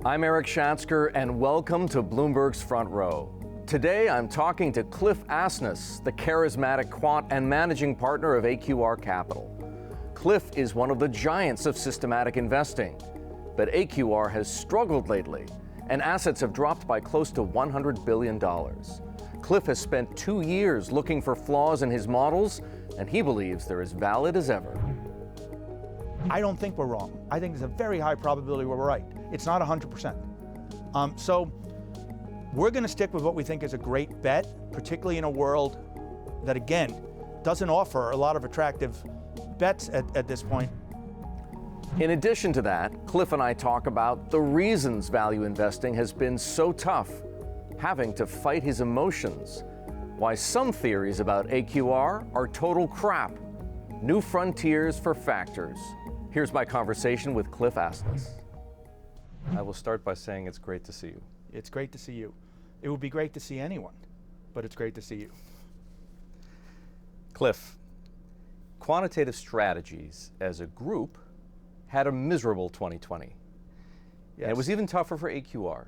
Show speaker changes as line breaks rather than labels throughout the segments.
I'm Erik Schatzker, and welcome to Bloomberg's Front Row. Today, I'm talking to Cliff Asness, the charismatic quant and managing partner of AQR Capital. Cliff is one of the giants of systematic investing, but AQR has struggled lately, and assets have dropped by close to $100 billion. Cliff has spent 2 years looking for flaws in his models, and he believes they're as valid as ever.
I don't think we're wrong. I think there's a very high probability we're right. It's not 100%. So we're going to stick with what we think is a great bet, particularly in a world that, again, doesn't offer a lot of attractive bets at this point.
In addition to that, Cliff and I talk about the reasons value investing has been so tough, having to fight his emotions, why some theories about AQR are total crap, new frontiers for factors. Here's my conversation with Cliff Asness. I will start by saying it's great to see you.
It's great to see you. It would be great to see anyone, but it's great to see you.
Cliff, quantitative strategies as a group had a miserable 2020.
Yes.
And it was even tougher for AQR.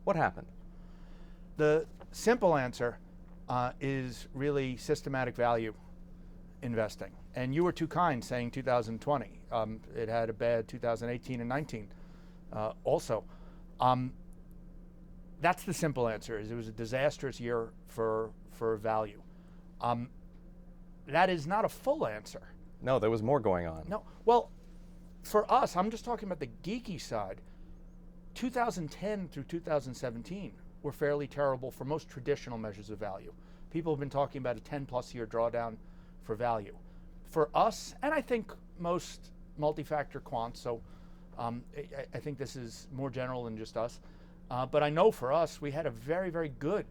What happened?
The simple answer is really systematic value investing. And you were too kind saying 2020. It had a bad 2018 and 19 also. That's the simple answer, is it was a disastrous year for value. That is not a full answer.
No, there was more going on.
No, well, for us, I'm just talking about the geeky side. 2010 through 2017 were fairly terrible for most traditional measures of value. People have been talking about a 10-plus year drawdown for value. For us, and I think most multi-factor quants, so I think this is more general than just us, but I know for us, we had a very, very good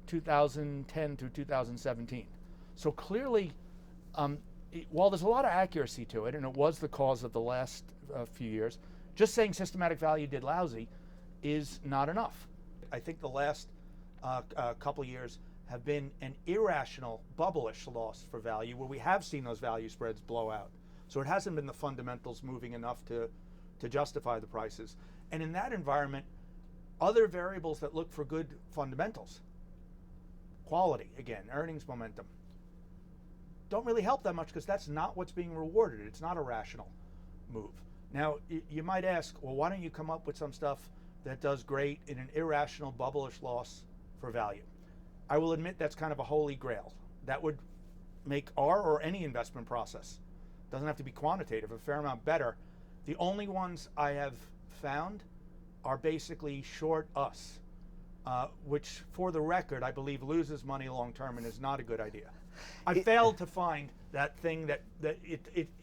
2010 through 2017. So clearly, while there's a lot of accuracy to it, and it was the cause of the last few years, just saying systematic value did lousy is not enough. I think the last couple of years have been an irrational, bubble-ish loss for value, where we have seen those value spreads blow out. So it hasn't been the fundamentals moving enough to justify the prices. And in that environment, other variables that look for good fundamentals, quality, again, earnings momentum, don't really help that much, because that's not what's being rewarded. It's not a rational move. Now, you might ask, well, why don't you come up with some stuff that does great in an irrational, bubble-ish loss for value? I will admit that's kind of a holy grail. That would make our or any investment process, doesn't have to be quantitative, a fair amount better. The only ones I have found are basically short us, which, for the record, I believe loses money long term and is not a good idea. I failed to find that thing that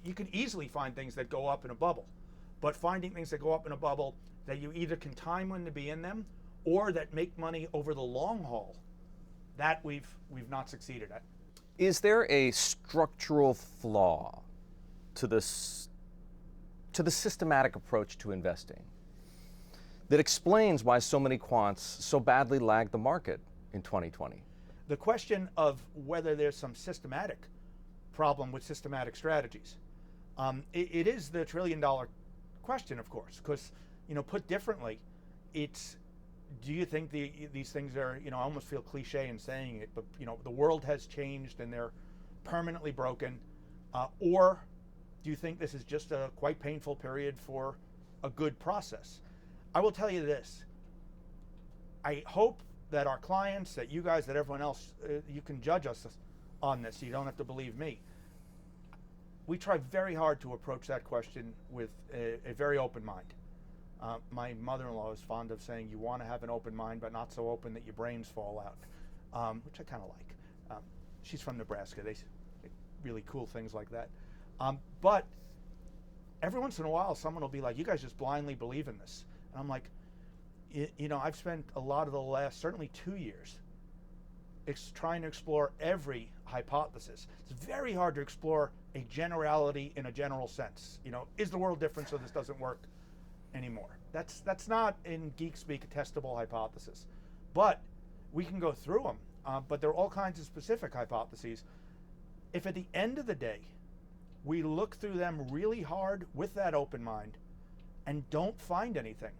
you can easily find things that go up in a bubble, but finding things that go up in a bubble that you either can time when to be in them or that make money over the long haul, that we've not succeeded at.
Is there a structural flaw to the systematic approach to investing that explains why so many quants so badly lagged the market in 2020?
The question of whether there's some systematic problem with systematic strategies, it is the trillion-dollar question, of course, because, put differently, it's, do you think these things are, I almost feel cliche in saying it, but the world has changed and they're permanently broken, or do you think this is just a quite painful period for a good process? I will tell you this. I hope that our clients, that you guys, that everyone else, you can judge us on this. You don't have to believe me. We try very hard to approach that question with a very open mind. My mother-in-law is fond of saying, you want to have an open mind, but not so open that your brains fall out, which I kind of like. She's from Nebraska. They really cool things like that. But every once in a while, someone will be like, you guys just blindly believe in this. And I'm like, I've spent a lot of the last, certainly 2 years, trying to explore every hypothesis. It's very hard to explore a generality in a general sense. Is the world different so this doesn't work anymore? That's not, in geek speak, a testable hypothesis. But we can go through them, but there are all kinds of specific hypotheses. If at the end of the day, we look through them really hard with that open mind and don't find anything.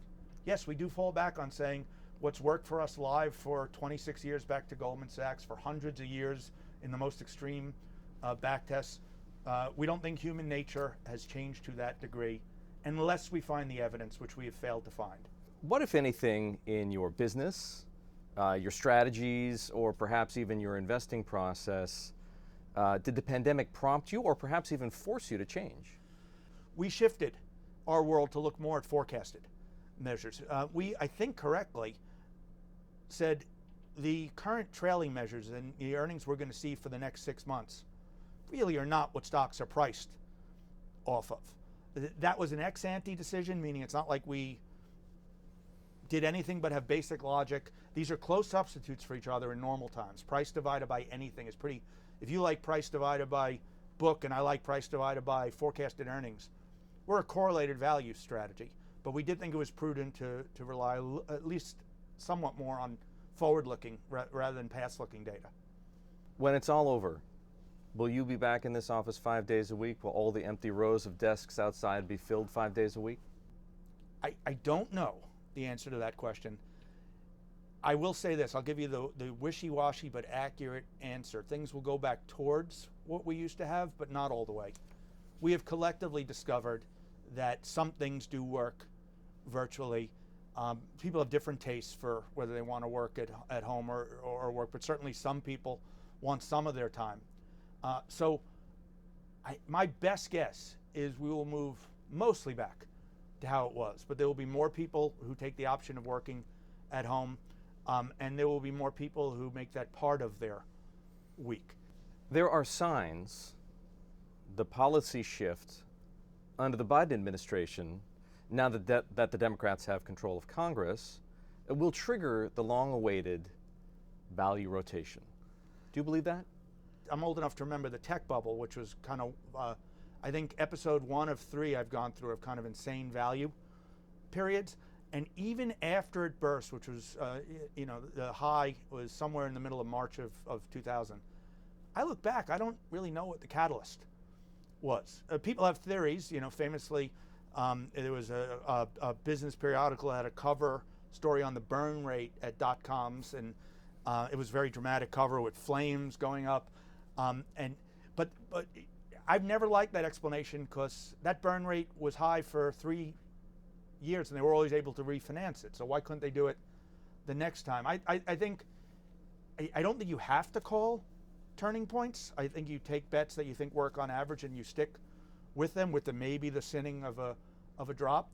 Yes, we do fall back on saying what's worked for us live for 26 years back to Goldman Sachs, for hundreds of years in the most extreme back tests. We don't think human nature has changed to that degree unless we find the evidence, which we have failed to find.
What, if anything, in your business, your strategies, or perhaps even your investing process, did the pandemic prompt you or perhaps even force you to change?
We shifted our world to look more at forecasted measures. We, I think correctly, said the current trailing measures and the earnings we're going to see for the next 6 months really are not what stocks are priced off of. That was an ex-ante decision, meaning it's not like we did anything but have basic logic. These are close substitutes for each other in normal times. Price divided by anything is pretty, if you like price divided by book and I like price divided by forecasted earnings, we're a correlated value strategy. But we did think it was prudent to rely at least somewhat more on forward-looking rather than past-looking data.
When it's all over, will you be back in this office 5 days a week? Will all the empty rows of desks outside be filled 5 days a week?
I don't know the answer to that question. I will say this, I'll give you the wishy-washy but accurate answer. Things will go back towards what we used to have, but not all the way. We have collectively discovered that some things do work virtually. People have different tastes for whether they want to work at home or work, but certainly some people want some of their time. So my best guess is we will move mostly back to how it was, but there will be more people who take the option of working at home, and there will be more people who make that part of their week.
There are signs the policy shift under the Biden administration, now that the Democrats have control of Congress, it will trigger the long-awaited value rotation. Do you believe that?
I'm old enough to remember the tech bubble, which was kind of, I think episode 1 of 3 I've gone through of kind of insane value periods. And even after it burst, which was, the high was somewhere in the middle of March of 2000. I look back, I don't really know what the catalyst was. People have theories, famously, there was a business periodical that had a cover story on the burn rate at .coms, and it was a very dramatic cover with flames going up. But I've never liked that explanation because that burn rate was high for 3 years and they were always able to refinance it. So why couldn't they do it the next time? I don't think you have to call turning points. I think you take bets that you think work on average and you stick with them, with maybe the sinning of a drop.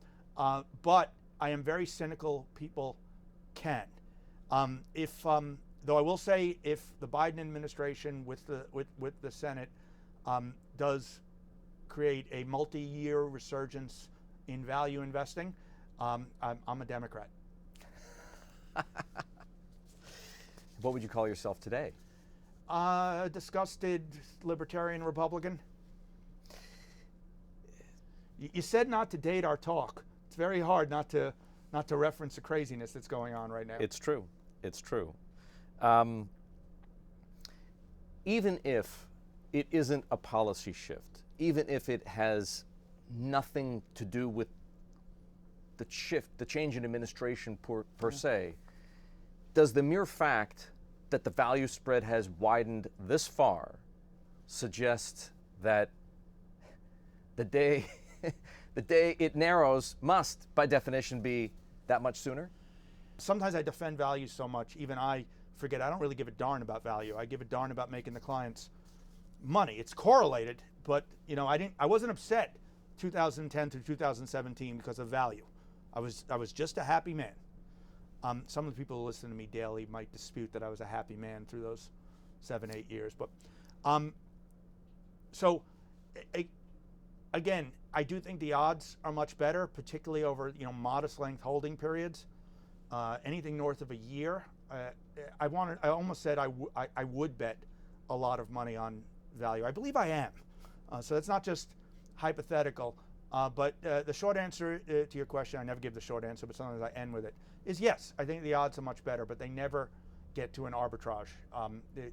But I am very cynical people can. Though I will say, if the Biden administration with the Senate does create a multi-year resurgence in value investing, I'm a Democrat.
What would you call yourself today?
Disgusted libertarian Republican. You said not to date our talk. It's very hard not to reference the craziness that's going on right now.
It's true. It's true. Even if it isn't a policy shift, even if it has nothing to do with the shift, the change in administration per se, does the mere fact that the value spread has widened this far suggest that the day it narrows must, by definition, be that much sooner?
Sometimes I defend value so much, even I forget I don't really give a darn about value. I give a darn about making the clients money. It's correlated, but I wasn't upset 2010 to 2017 because of value. I was just a happy man. Some of the people who listen to me daily might dispute that I was a happy man through those 7-8 years. But again, I do think the odds are much better, particularly over modest length holding periods. Anything north of a year, I almost said I would bet a lot of money on value. I believe I am. So that's not just hypothetical. But the short answer to your question, I never give the short answer, but sometimes I end with it, is yes, I think the odds are much better, but they never get to an arbitrage.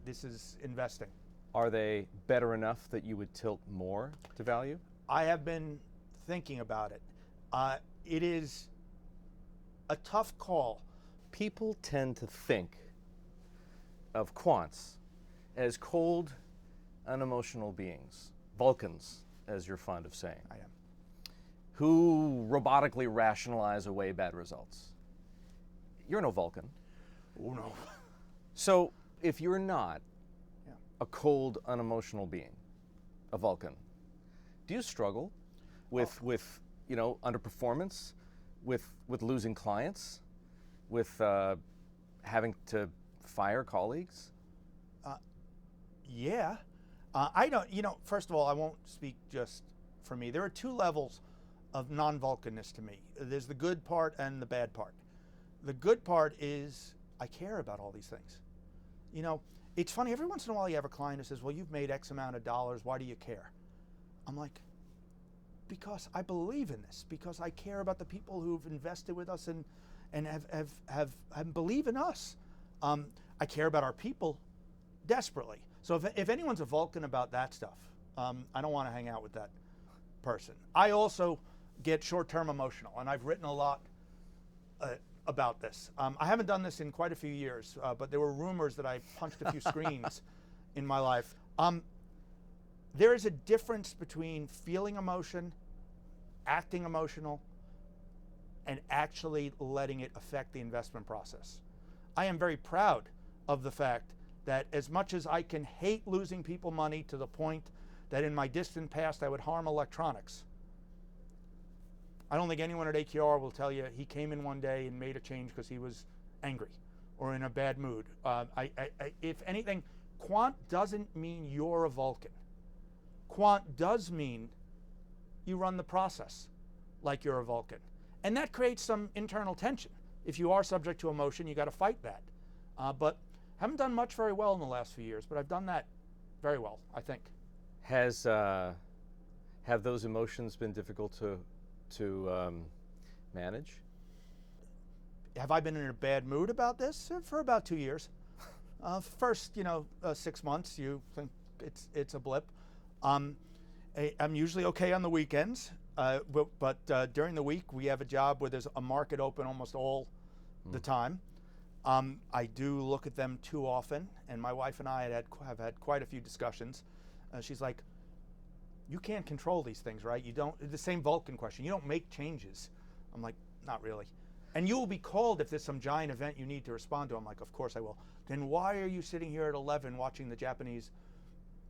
This is investing.
Are they better enough that you would tilt more to value?
I have been thinking about it. It is a tough call.
People tend to think of quants as cold, unemotional beings, Vulcans, as you're fond of saying.
I am.
Who robotically rationalize away bad results. You're no Vulcan.
Oh no.
So if you're not
Yeah.
a cold, unemotional being, a Vulcan, do you struggle with underperformance, with losing clients, with having to fire colleagues?
Yeah. I don't, first of all, I won't speak just for me. There are two levels of non-Vulcanness to me. There's the good part and the bad part. The good part is I care about all these things. It's funny, every once in a while you have a client who says, well, you've made X amount of dollars, why do you care? I'm like, because I believe in this, because I care about the people who've invested with us and have believe in us. I care about our people desperately. So if anyone's a Vulcan about that stuff, I don't want to hang out with that person. I also get short-term emotional, and I've written a lot about this. I haven't done this in quite a few years, but there were rumors that I punched a few screens in my life. There is a difference between feeling emotion, acting emotional, and actually letting it affect the investment process. I am very proud of the fact that as much as I can hate losing people money to the point that in my distant past I would harm electronics, I don't think anyone at AQR will tell you he came in one day and made a change because he was angry or in a bad mood. If anything, Quant doesn't mean you're a Vulcan. Quant does mean you run the process like you're a Vulcan. And that creates some internal tension. If you are subject to emotion, you got to fight that. But haven't done much very well in the last few years, but I've done that very well, I think.
Have those emotions been difficult to manage?
Have I been in a bad mood about this? For about 2 years. First, 6 months, you think it's a blip. I'm usually okay on the weekends, but during the week we have a job where there's a market open almost all the time. I do look at them too often, and my wife and I have had quite a few discussions. She's like, you can't control these things, right? You don't, the same Vulcan question, you don't make changes. I'm like, not really. And you will be called if there's some giant event you need to respond to. I'm like, of course I will. Then why are you sitting here at 11 watching the Japanese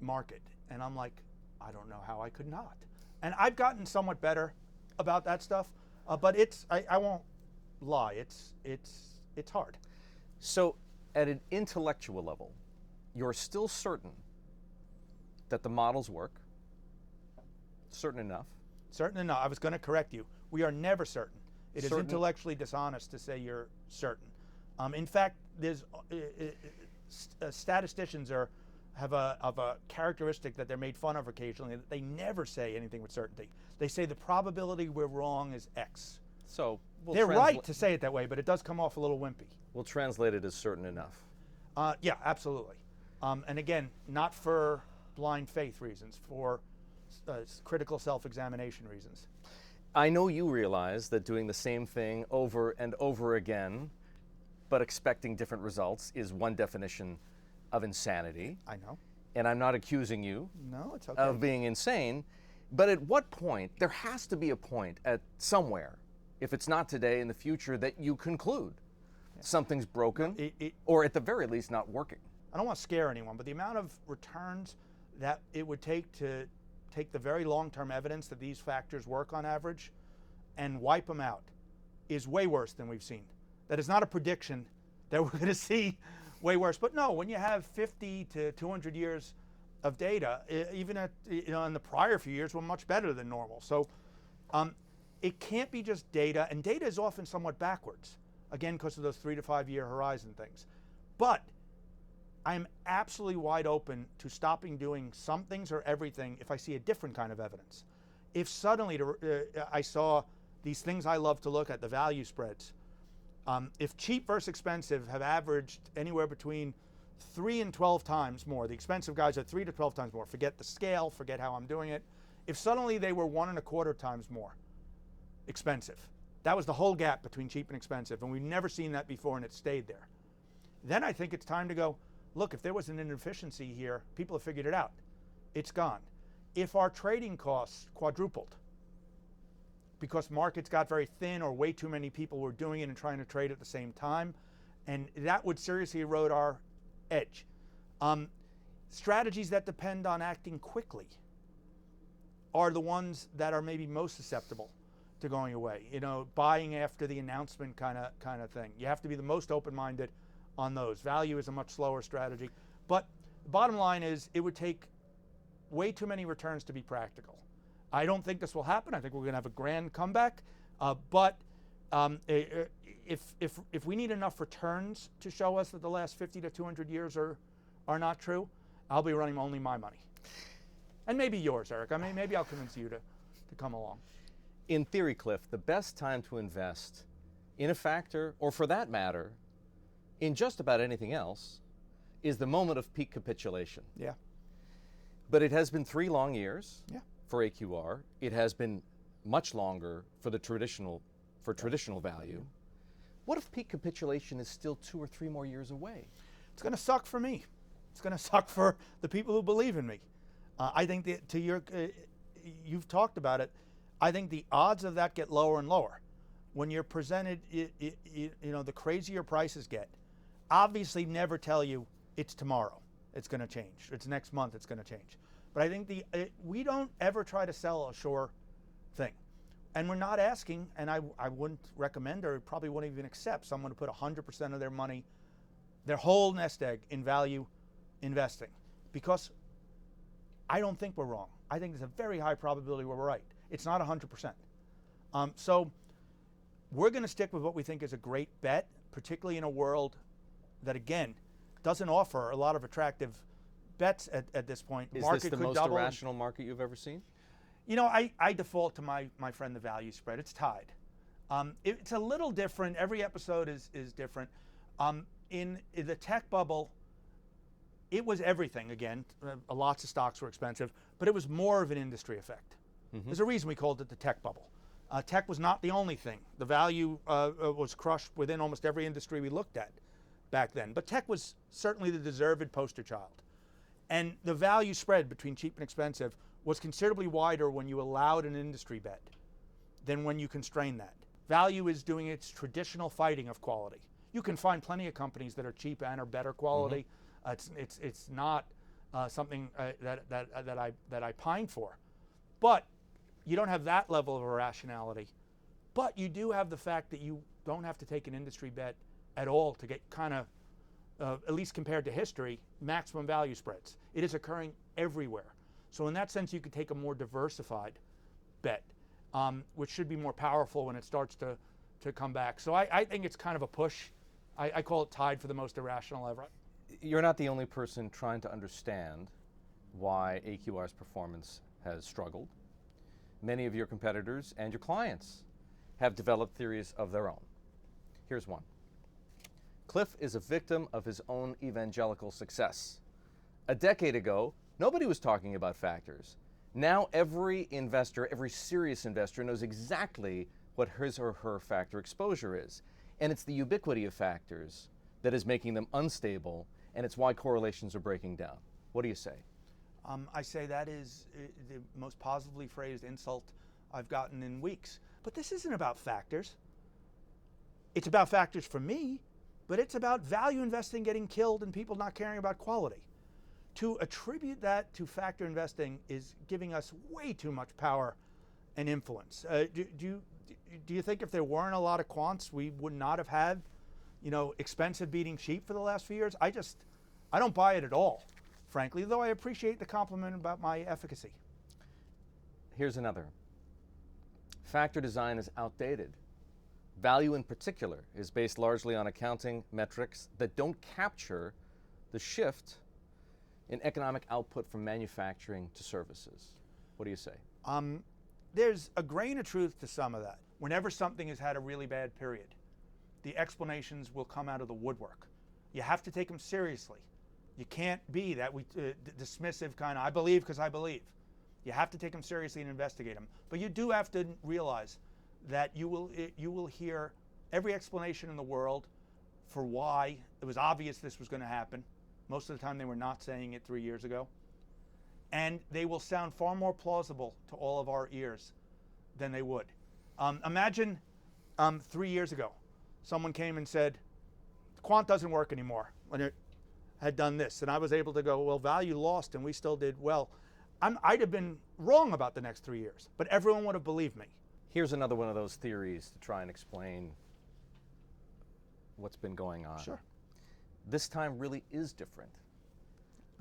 market? And I'm like, I don't know how I could not. And I've gotten somewhat better about that stuff, but I won't lie, it's hard.
So at an intellectual level, you're still certain that the models work? Certain enough?
Certain enough. I was going to correct you. We are never certain. It is
Certain.
intellectually dishonest to say you're certain. In fact, there's statisticians have a characteristic that they're made fun of occasionally, that they never say anything with certainty. They say the probability we're wrong is X.
So
they're right to say it that way, but it does come off a little wimpy.
We'll translate it as certain enough.
Yeah, absolutely. And again, not for blind faith reasons, for critical self-examination reasons.
I know you realize that doing the same thing over and over again, but expecting different results, is one definition of insanity.
I know.
And I'm not accusing you
No, it's okay.
of being insane, but at what point, there has to be a point at somewhere, if it's not today, in the future, that you conclude something's broken, or at the very least not working.
I don't want to scare anyone, but the amount of returns that it would take to take the very long-term evidence that these factors work on average and wipe them out is way worse than we've seen. That is not a prediction that we're going to see way worse. But no, when you have 50 to 200 years of data, even at, in the prior few years, were much better than normal. So it can't be just data, and data is often somewhat backwards, again, because of those 3 to 5 year horizon things. But I'm absolutely wide open to stopping doing some things or everything if I see a different kind of evidence. If suddenly I saw these things I love to look at, the value spreads, if cheap versus expensive have averaged anywhere between 3 and 12 times more. The expensive guys are 3 to 12 times more. Forget the scale, forget how I'm doing it. If suddenly they were 1.25 times more expensive, that was the whole gap between cheap and expensive, and we've never seen that before, and it stayed there. Then I think it's time to go, look, if there was an inefficiency here, people have figured it out. It's gone. If our trading costs quadrupled because markets got very thin or way too many people were doing it and trying to trade at the same time, and that would seriously erode our edge. Strategies that depend on acting quickly are the ones that are maybe most susceptible to going away. You know, buying after the announcement kind of thing. You have to be the most open-minded on those. Value is a much slower strategy. But the bottom line is it would take way too many returns to be practical. I don't think this will happen. I think we're going to have a grand comeback. But if we need enough returns to show us that the last 50 to 200 years are not true, I'll be running only my money. And maybe yours, Erik. I mean, maybe I'll convince you to come along.
In theory, Cliff, the best time to invest in a factor, or for that matter, in just about anything else, is the moment of peak capitulation.
Yeah.
But it has been 3 long years
for
AQR. It has been much longer for the traditional value. What if peak capitulation is still 2 or 3 more years away?
It's going to suck for me. It's going to suck for the people who believe in me. I think that you've talked about it. I think the odds of that get lower and lower. When you're presented, the crazier prices get, obviously never tell you it's tomorrow, it's going to change. It's next month, it's going to change. But I think we don't ever try to sell a sure thing. And we're not asking, and I wouldn't recommend or probably wouldn't even accept someone to put 100% of their money, their whole nest egg in value investing. Because I don't think we're wrong. I think there's a very high probability we're right. It's not 100%. So we're going to stick with what we think is a great bet, particularly in a world that, again, doesn't offer a lot of attractive bets at this point.
Is this the most irrational market you've ever seen?
You know, I default to my friend the value spread. It's tied. It's a little different. Every episode is different. In the tech bubble, it was everything again. Lots of stocks were expensive, but it was more of an industry effect. Mm-hmm. There's a reason we called it the tech bubble. Tech was not the only thing. The value was crushed within almost every industry we looked at back then. But tech was certainly the deserved poster child. And the value spread between cheap and expensive was considerably wider when you allowed an industry bet than when you constrain that. Value is doing its traditional fighting of quality. You can find plenty of companies that are cheap and are better quality. Mm-hmm. It's not something that I pine for. But you don't have that level of irrationality. But you do have the fact that you don't have to take an industry bet at all to get kind of, at least compared to history, maximum value spreads. It is occurring everywhere. So in that sense, you could take a more diversified bet, which should be more powerful when it starts to come back. So I think it's kind of a push. I call it tied for the most irrational ever.
You're not the only person trying to understand why AQR's performance has struggled. Many of your competitors and your clients have developed theories of their own. Here's one. Cliff is a victim of his own evangelical success. A decade ago, nobody was talking about factors. Now every investor, every serious investor, knows exactly what his or her factor exposure is. And it's the ubiquity of factors that is making them unstable, and it's why correlations are breaking down. What do you say?
I say that is the most positively phrased insult I've gotten in weeks. But this isn't about factors. It's about factors for me, but it's about value investing getting killed and people not caring about quality. To attribute that to factor investing is giving us way too much power and influence. Do you think if there weren't a lot of quants, we would not have had, expensive beating cheap for the last few years? I don't buy it at all, frankly, though I appreciate the compliment about my efficacy.
Here's another. Factor design is outdated. Value in particular is based largely on accounting metrics that don't capture the shift in economic output from manufacturing to services. What do you say?
There's a grain of truth to some of that. Whenever something has had a really bad period, the explanations will come out of the woodwork. You have to take them seriously. You can't be that dismissive kind of, I believe because I believe. You have to take them seriously and investigate them. But you do have to realize that you will hear every explanation in the world for why it was obvious this was going to happen. Most of the time they were not saying it 3 years ago. And they will sound far more plausible to all of our ears than they would. Imagine 3 years ago, someone came and said, Quant doesn't work anymore, when it had done this. And I was able to go, well, value lost and we still did well. I'd have been wrong about the next 3 years, but everyone would have believed me.
Here's another one of those theories to try and explain what's been going on.
Sure.
This time really is different.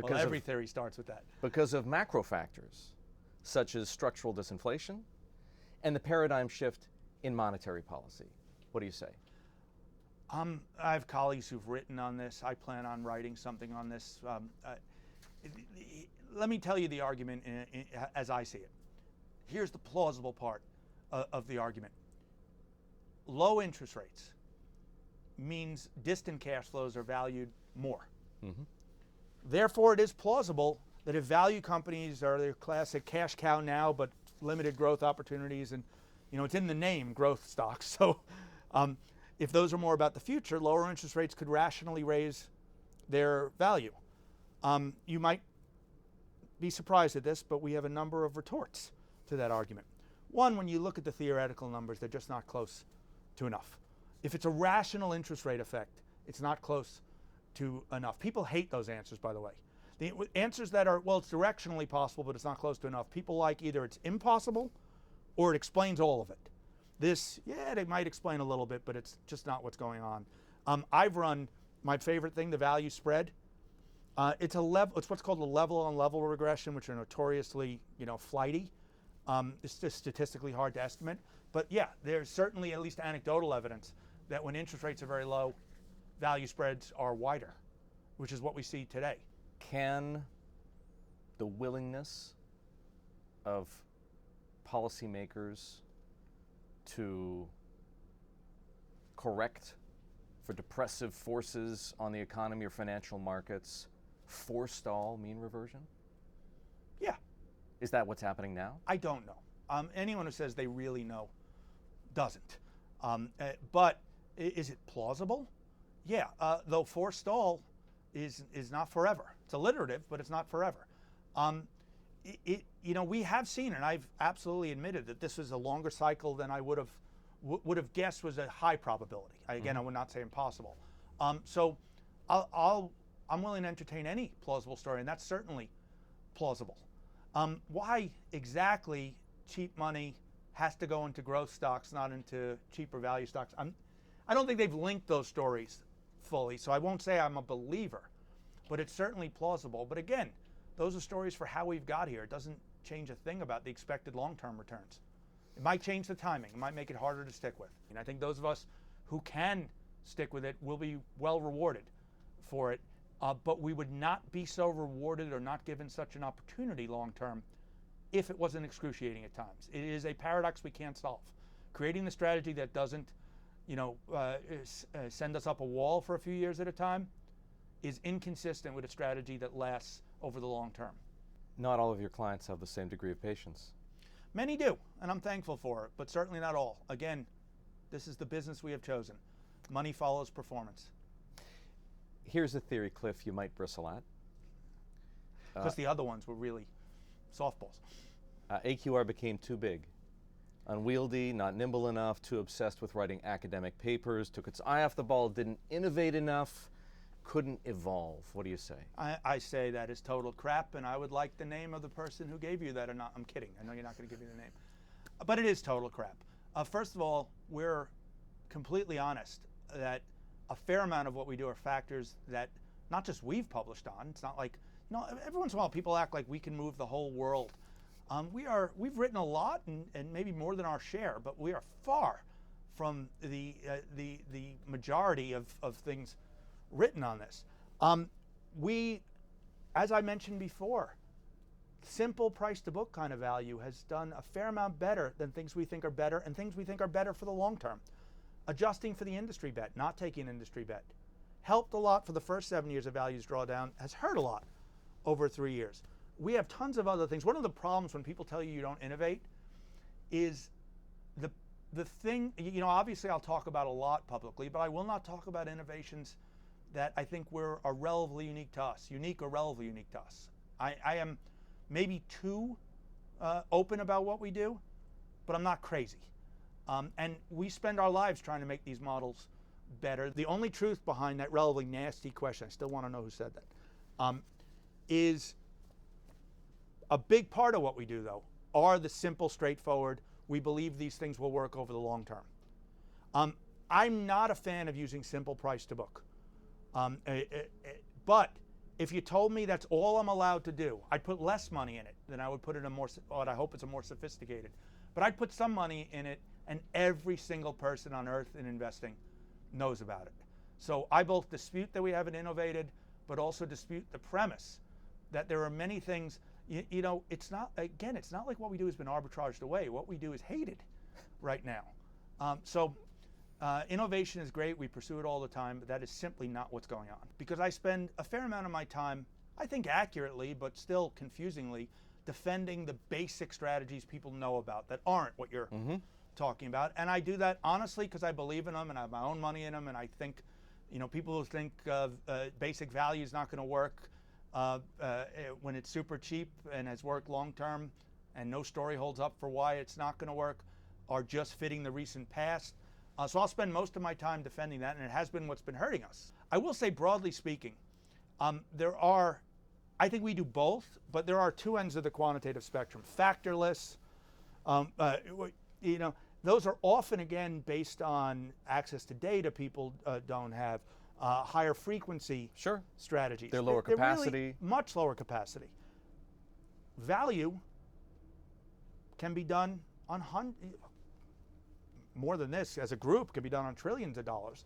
Well, every theory starts with that.
Because of macro factors, such as structural disinflation and the paradigm shift in monetary policy. What do you say?
I have colleagues who've written on this. I plan on writing something on this. Let me tell you the argument as I see it. Here's the plausible part of the argument. Low interest rates means distant cash flows are valued more. Mm-hmm. Therefore, it is plausible that if value companies are the classic cash cow now, but limited growth opportunities, and it's in the name, growth stocks. So if those are more about the future, lower interest rates could rationally raise their value. You might be surprised at this, but we have a number of retorts to that argument. One, when you look at the theoretical numbers, they're just not close to enough. If it's a rational interest rate effect, it's not close to enough. People hate those answers, by the way. The answers that are, well, it's directionally possible, but it's not close to enough. People like either it's impossible or it explains all of it. This, yeah, they might explain a little bit, but it's just not what's going on. I've run my favorite thing, the value spread. It's what's called a level-on-level regression, which are notoriously, flighty. It's just statistically hard to estimate. But yeah, there's certainly at least anecdotal evidence that when interest rates are very low, value spreads are wider, which is what we see today.
Can the willingness of policymakers to correct for depressive forces on the economy or financial markets forestall mean reversion?
Yeah.
Is that what's happening now?
I don't know. Anyone who says they really know doesn't. But is it plausible? Yeah, though forestall is not forever. It's alliterative, but it's not forever. We have seen, and I've absolutely admitted that this was a longer cycle than I would have guessed was a high probability. I would not say impossible. So I'm willing to entertain any plausible story, and that's certainly plausible. Why exactly cheap money has to go into growth stocks, not into cheaper value stocks? I don't think they've linked those stories fully, so I won't say I'm a believer, but it's certainly plausible. But again, those are stories for how we've got here. It doesn't change a thing about the expected long-term returns. It might change the timing. It might make it harder to stick with. And I think those of us who can stick with it will be well rewarded for it, but we would not be so rewarded or not given such an opportunity long-term if it wasn't excruciating at times. It is a paradox we can't solve. Creating the strategy that doesn't send us up a wall for a few years at a time is inconsistent with a strategy that lasts over the long term.
Not all of your clients have the same degree of patience.
Many do, and I'm thankful for it, but certainly not all. Again, this is the business we have chosen. Money follows performance.
Here's a theory, Cliff, you might bristle at.
Because the other ones were really softballs.
AQR became too big. Unwieldy, not nimble enough, too obsessed with writing academic papers, took its eye off the ball, didn't innovate enough, couldn't evolve. What do you say?
I say that is total crap, and I would like the name of the person who gave you that or not. I'm kidding. I know you're not going to give me the name. But it is total crap. First of all, we're completely honest that a fair amount of what we do are factors that not just we've published on. It's not like, every once in a while people act like we can move the whole world. We've written a lot and maybe more than our share, but we are far from the majority of things written on this. We, as I mentioned before, simple price to book kind of value has done a fair amount better than things we think are better and things we think are better for the long term. Adjusting for the industry bet, not taking an industry bet, helped a lot for the first 7 years of values drawdown, has hurt a lot over 3 years. We have tons of other things. One of the problems when people tell you don't innovate is the thing, obviously I'll talk about a lot publicly, but I will not talk about innovations that I think are relatively unique to us, unique or relatively unique to us. I am maybe too open about what we do, but I'm not crazy. And we spend our lives trying to make these models better. The only truth behind that relatively nasty question, I still want to know who said that, is a big part of what we do, though, are the simple, straightforward, we believe these things will work over the long term. I'm not a fan of using simple price to book. But if you told me that's all I'm allowed to do, I'd put less money in it than I would put in what I hope it's a more sophisticated. But I'd put some money in it, and every single person on earth in investing knows about it. So I both dispute that we haven't innovated, but also dispute the premise that there are many things, it's not like what we do has been arbitraged away. What we do is hated right now. Innovation is great, we pursue it all the time, but that is simply not what's going on. Because I spend a fair amount of my time, I think accurately, but still confusingly, defending the basic strategies people know about that aren't what you're talking about. And I do that honestly because I believe in them and I have my own money in them, and I think, people who think basic value is not going to work when it's super cheap and has worked long term and no story holds up for why it's not going to work are just fitting the recent past. So I'll spend most of my time defending that, and it has been what's been hurting us. I will say, broadly speaking, I think we do both, but there are two ends of the quantitative spectrum. Factorless, those are often, again, based on access to data people don't have, higher frequency strategies.
They're lower capacity.
They're really much lower capacity. Value can be done on more than this as a group, can be done on trillions of dollars.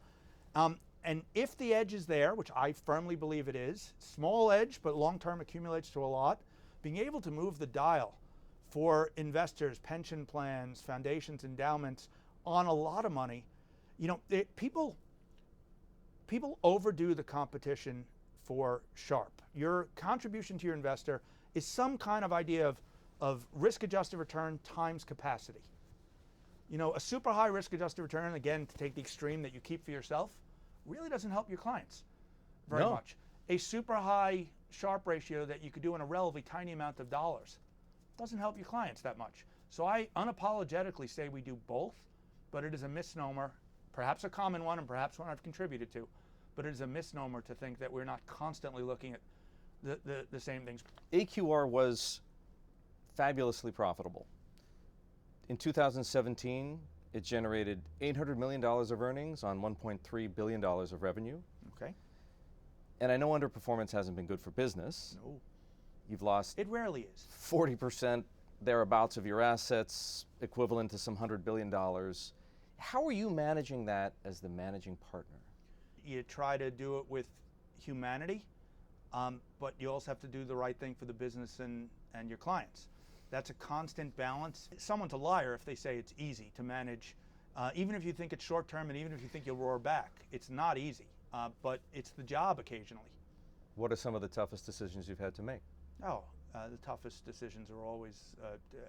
And if the edge is there, which I firmly believe it is, small edge, but long-term accumulates to a lot, being able to move the dial for investors, pension plans, foundations, endowments on a lot of money, people overdo the competition for Sharpe. Your contribution to your investor is some kind of idea of risk-adjusted return times capacity. A super high risk-adjusted return, again, to take the extreme that you keep for yourself, really doesn't help your clients very much. A super high Sharpe ratio that you could do in a relatively tiny amount of dollars doesn't help your clients that much. So I unapologetically say we do both, but it is a misnomer, perhaps a common one and perhaps one I've contributed to, but it is a misnomer to think that we're not constantly looking at the same things.
AQR was fabulously profitable. In 2017, it generated $800 million of earnings on $1.3 billion of revenue.
Okay.
And I know underperformance hasn't been good for business.
No.
You've lost
It rarely is.
40% thereabouts of your assets, equivalent to some $100 billion. How are you managing that as the managing partner?
You try to do it with humanity, but you also have to do the right thing for the business and your clients. That's a constant balance. Someone's a liar if they say it's easy to manage, even if you think it's short term and even if you think you'll roar back. It's not easy, but it's the job occasionally.
What are some of the toughest decisions you've had to make?
The toughest decisions are always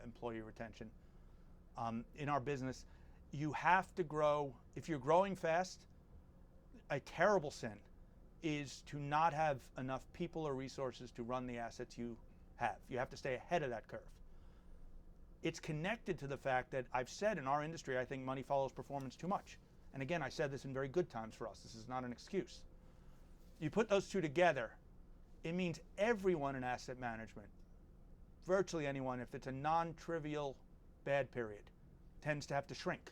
employee retention. In our business, you have to grow. If you're growing fast, a terrible sin is to not have enough people or resources to run the assets you have. You have to stay ahead of that curve. It's connected to the fact that I've said in our industry, I think money follows performance too much. And again, I said this in very good times for us. This is not an excuse. You put those two together, it means everyone in asset management, virtually anyone, if it's a non-trivial bad period, tends to have to shrink.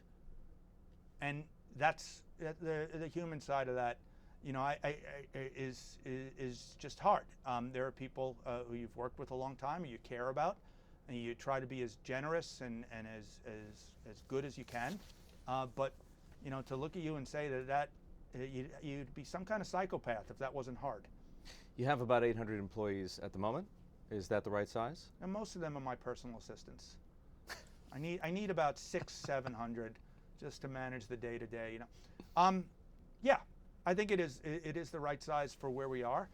And that's the human side of that. Is just hard. There are people who you've worked with a long time, or you care about, and you try to be as generous and as good as you can. But to look at you and say that you'd be some kind of psychopath if that wasn't hard.
You have about 800 employees at the moment. Is that the right size?
And most of them are my personal assistants. I need about 600-700 just to manage the day-to-day. Yeah, I think it is the right size for where we are.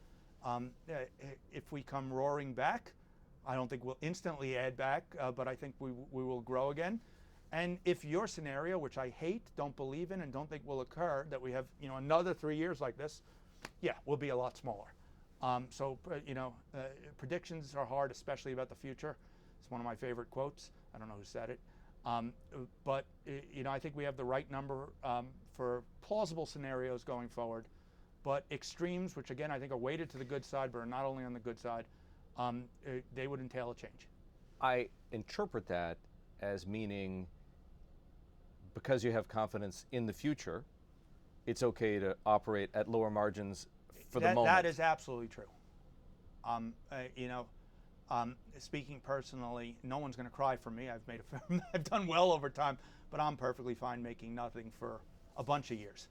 If we come roaring back, I don't think we'll instantly add back, but I think we will grow again. And if your scenario, which I hate, don't believe in, and don't think will occur, that we have another 3 years like this, yeah, we'll be a lot smaller. Predictions are hard, especially about the future. It's one of my favorite quotes. I don't know who said it. But I think we have the right number for plausible scenarios going forward. But extremes, which again I think are weighted to the good side, but are not only on the good side, they would entail a change.
I interpret that as meaning because you have confidence in the future, it's okay to operate at lower margins for the moment.
That is absolutely true. Speaking personally, no one's going to cry for me. I've done well over time, but I'm perfectly fine making nothing for a bunch of years.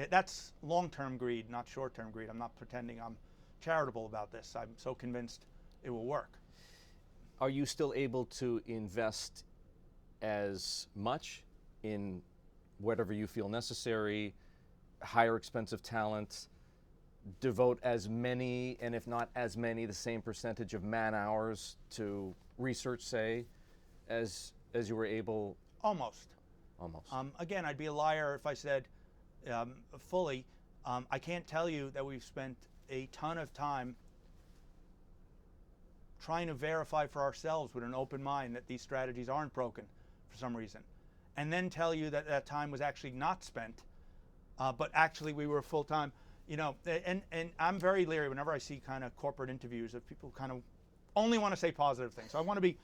That's long-term greed, not short-term greed. I'm not pretending I'm charitable about this. I'm so convinced it will work.
Are you still able to invest as much in whatever you feel necessary, hire expensive talent, devote as many, and if not as many, the same percentage of man hours to research, say, as you were able?
Almost. Again, I'd be a liar if I said fully. I can't tell you that we've spent a ton of time trying to verify for ourselves with an open mind that these strategies aren't broken for some reason, and then tell you that that time was actually not spent, but actually we were full-time. And I'm very leery whenever I see kind of corporate interviews of people who kind of only want to say positive things. So I want to be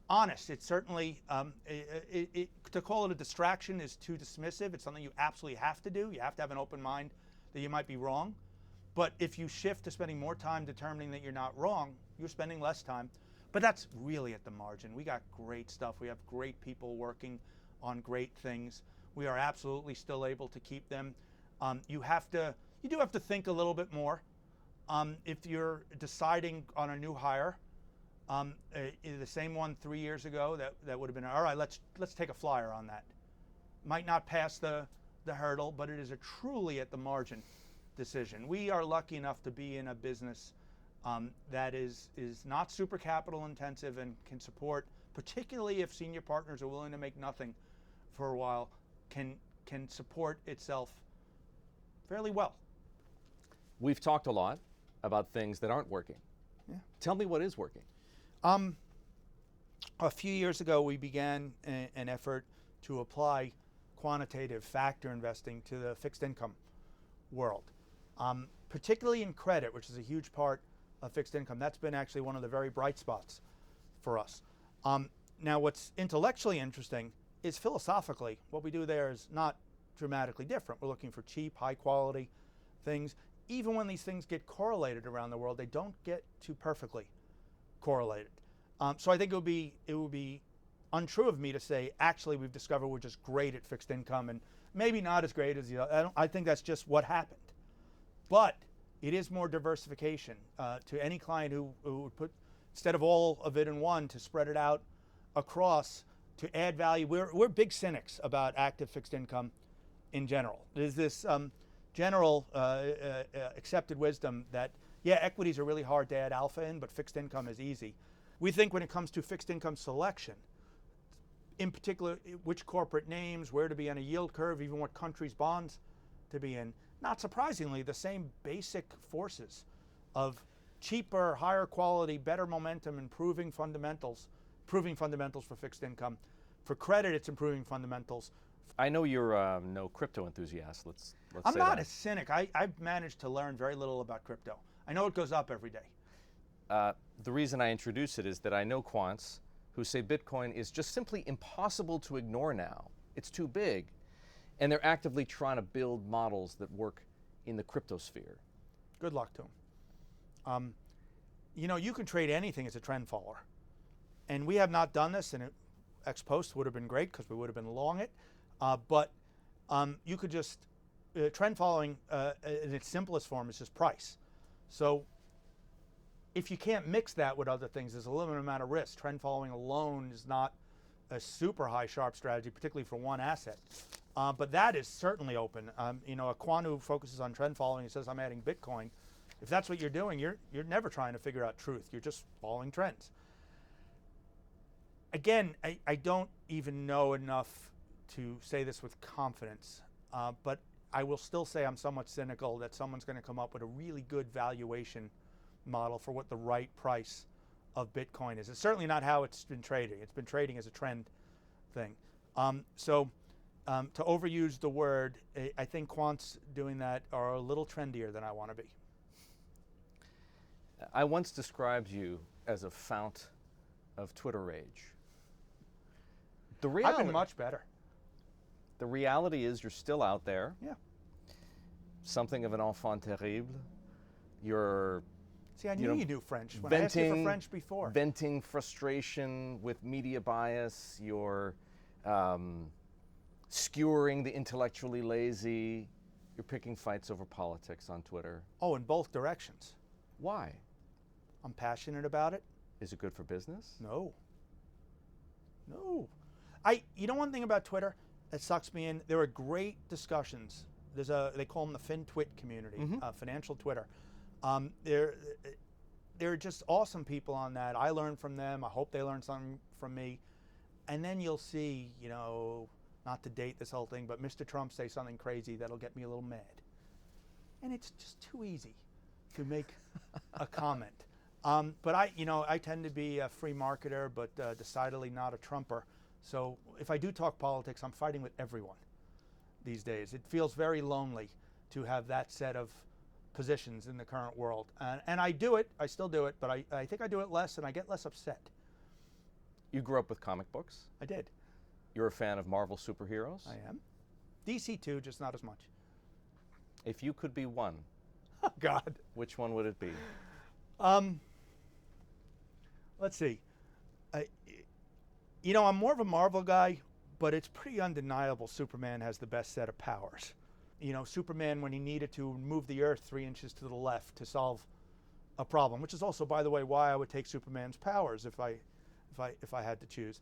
honest. It's certainly, to call it a distraction is too dismissive. It's something you absolutely have to do. You have to have an open mind that you might be wrong. But if you shift to spending more time determining that you're not wrong, you're spending less time. But that's really at the margin. We got great stuff. We have great people working on great things. We are absolutely still able to keep them. You do have to think a little bit more. If you're deciding on a new hire, the same one 3 years ago that would have been, all right, let's take a flyer on that. Might not pass the hurdle, but it is a truly at the margin decision. We are lucky enough to be in a business that is not super capital intensive and can support, particularly if senior partners are willing to make nothing for a while, can support itself fairly well.
We've talked a lot about things that aren't working.
Yeah.
Tell me what is working.
A few years ago, we began an effort to apply quantitative factor investing to the fixed income world, particularly in credit, which is a huge part of fixed income. That's been actually one of the very bright spots for us. Now, what's intellectually interesting is philosophically, what we do there is not dramatically different. We're looking for cheap, high quality things. Even when these things get correlated around the world, they don't get too perfectly correlated. So I think it would be untrue of me to say, actually, we've discovered we're just great at fixed income and maybe not as great as the other. I think that's just what happened. But it is more diversification to any client who would put, instead of all of it in one, to spread it out across to add value. We're big cynics about active fixed income in general. There's this general accepted wisdom that, yeah, equities are really hard to add alpha in, but fixed income is easy. We think when it comes to fixed income selection, in particular, which corporate names, where to be on a yield curve, even what countries' bonds to be in, not surprisingly, the same basic forces of cheaper, higher quality, better momentum, improving fundamentals for fixed income. For credit, it's improving fundamentals.
I know you're no crypto enthusiast. Let's
I'm
say
not
that.
a cynic. I've managed to learn very little about crypto. I know it goes up every day.
The reason I introduce it is that I know quants who say Bitcoin is just simply impossible to ignore now. It's too big. And they're actively trying to build models that work in the crypto sphere.
Good luck to them. You can trade anything as a trend follower. And we have not done this, and ex post would have been great because we would have been long it. But you could just, trend following in its simplest form is just price. So if you can't mix that with other things, there's a limited amount of risk. Trend following alone is not a super high sharp strategy, particularly for one asset. But that is certainly open. A quant who focuses on trend following and says, I'm adding Bitcoin. If that's what you're doing, you're never trying to figure out truth. You're just following trends. Again, I don't even know enough to say this with confidence, but I will still say I'm somewhat cynical that someone's going to come up with a really good valuation model for what the right price of Bitcoin is. It's certainly not how it's been trading. It's been trading as a trend thing. To overuse the word, I think quants doing that are a little trendier than I want to be.
I once described you as a fount of Twitter rage.
I've been much better.
The reality is you're still out there.
Yeah.
Something of an enfant terrible. You're
See, I knew you knew French when I asked you for French before.
Venting frustration with media bias. You're skewering the intellectually lazy. You're picking fights over politics on Twitter.
Oh, in both directions.
Why?
I'm passionate about it.
Is it good for business?
No. One thing about Twitter that sucks me in, there are great discussions. They call them the FinTwit community, financial Twitter. There are just awesome people on that. I learn from them. I hope they learn something from me. And then you'll see, not to date this whole thing, but Mr. Trump say something crazy that'll get me a little mad. And it's just too easy to make a comment. But I tend to be a free marketer, but decidedly not a Trumper. So if I do talk politics, I'm fighting with everyone these days. It feels very lonely to have that set of positions in the current world. And I do it, I still do it, but I think I do it less and I get less upset.
You grew up with comic books?
I did.
You're a fan of Marvel superheroes?
I am. DC too, just not as much.
If you could be one,
oh God,
which one would it be?
Let's see. I'm more of a Marvel guy, but it's pretty undeniable Superman has the best set of powers. Superman, when he needed to move the Earth 3 inches to the left to solve a problem, which is also, by the way, why I would take Superman's powers if I had to choose.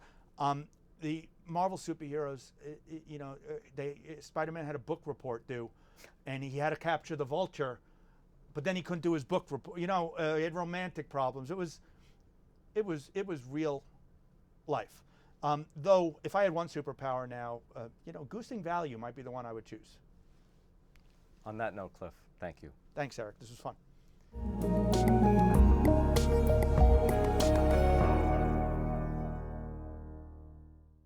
The Marvel superheroes, Spider-Man had a book report due, and he had to capture the Vulture, but then he couldn't do his book report. He had romantic problems. It was real life. Though, if I had one superpower now, goosing value might be the one I would choose.
On that note, Cliff, thank you.
Thanks, Erik. This was fun.